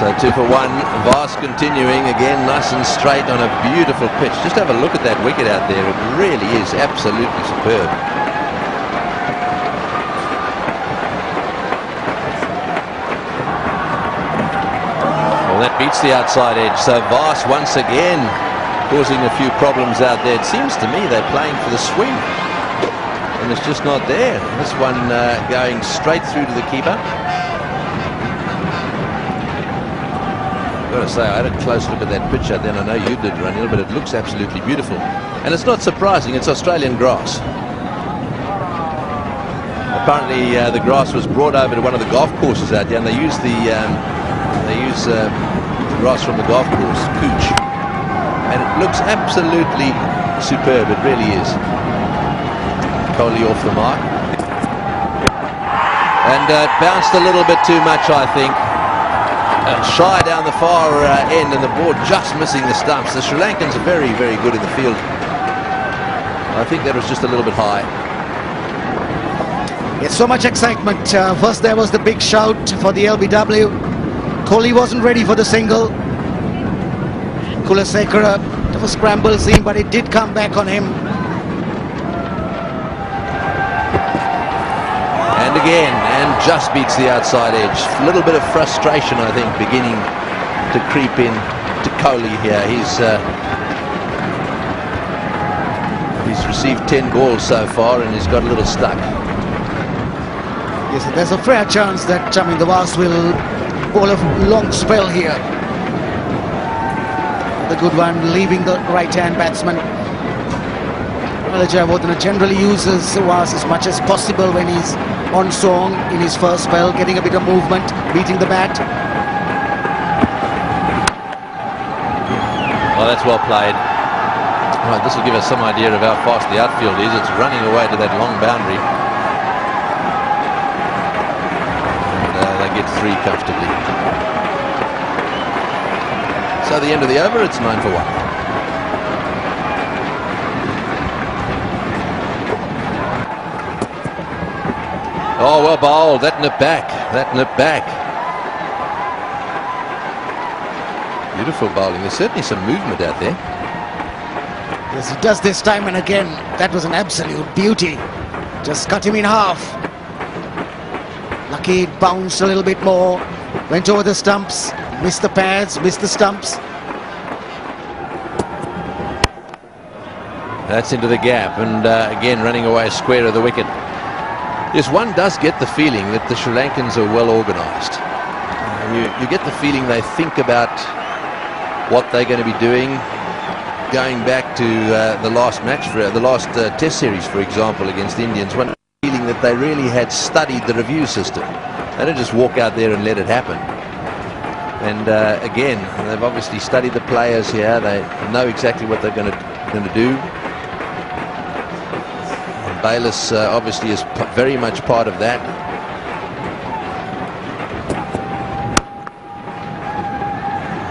So 2 for 1. Vast continuing again, nice and straight on a beautiful pitch. Just have a look at that wicket out there. It really is absolutely superb. Well, that beats the outside edge. So Vast once again causing a few problems out there. It seems to me they're playing for the swing, and it's just not there. This one going straight through to the keeper. I've got to say, I had a close look at that pitch out there, and I know you did, Ranil, but it looks absolutely beautiful. And it's not surprising, it's Australian grass. Apparently the grass was brought over to one of the golf courses out there, and they use the grass from the golf course, Cooch. And it looks absolutely superb, it really is. Kohli off the mark. And bounced a little bit too much, I think. Shy down the far end, and the ball just missing the stumps. The Sri Lankans are very, very good in the field. I think that was just a little bit high. It's so much excitement. First there was the big shout for the LBW. Kohli wasn't ready for the single. Kulasekara, tough scramble scene, but it did come back on him. And again, and just beats the outside edge. A little bit of frustration, I think, beginning to creep in to Kohli here. He's received 10 balls so far, and he's got a little stuck. Yes, there's a fair chance that the Vast will bowl a long spell here. The good one, leaving the right-hand batsman. Jayawardene generally uses Vast as much as possible when he's on song in his first spell, getting a bit of movement, beating the bat. Well, that's well played. Right, this will give us some idea of how fast the outfield is. It's running away to that long boundary. And, they get 3 comfortably. So the end of the over, it's 9 for 1. Oh, well bowled. That nipped back. That nipped back. Beautiful bowling. There's certainly some movement out there. Yes, he does this time and again. That was an absolute beauty. Just cut him in half. Lucky it bounced a little bit more. Went over the stumps. Missed the pads, missed the stumps. That's into the gap. And again, running away square of the wicket. Yes, one does get the feeling that the Sri Lankans are well organised. You get the feeling they think about what they're going to be doing, going back to the last match, the last Test series, for example, against the Indians. One feeling that they really had studied the review system. They don't just walk out there and let it happen. And again, they've obviously studied the players here. They know exactly what they're going to do. Bayliss obviously is very much part of that.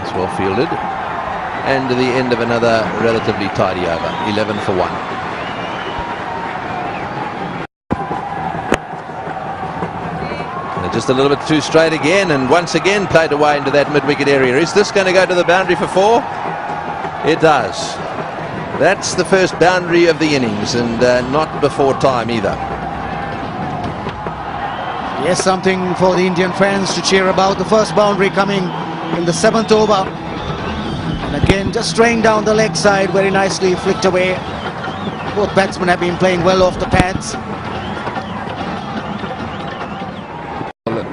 It's well fielded. And to the end of another relatively tidy over. 11 for 1. And just a little bit too straight again, and once again played away into that mid-wicket area. Is this going to go to the boundary for 4? It does. That's the first boundary of the innings, and not before time either. Yes, something for the Indian fans to cheer about. The first boundary coming in the 7th over. And again, just straying down the leg side, very nicely flicked away. Both batsmen have been playing well off the pads.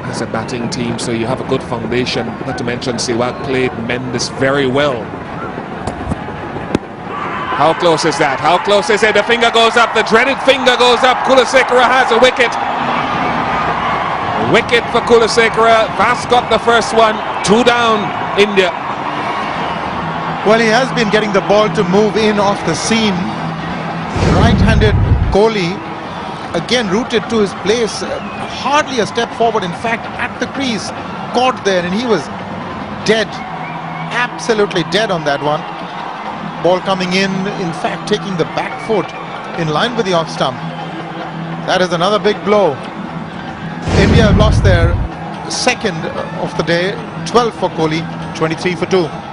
As a batting team, so you have a good foundation. Not to mention Sehwag played Mendes very well. How close is that? How close is it? The finger goes up. The dreaded finger goes up. Kulasekara has a wicket. Wicket for Kulasekara. Vast got the first one. 2 down, India. Well, he has been getting the ball to move in off the seam. Right-handed Kohli, again rooted to his place. Hardly a step forward. In fact, at the crease, caught there, and he was dead. Absolutely dead on that one. Ball coming in fact, taking the back foot in line with the off stump. That is another big blow. India have lost their second of the day. 12 for Kohli, 23 for 2.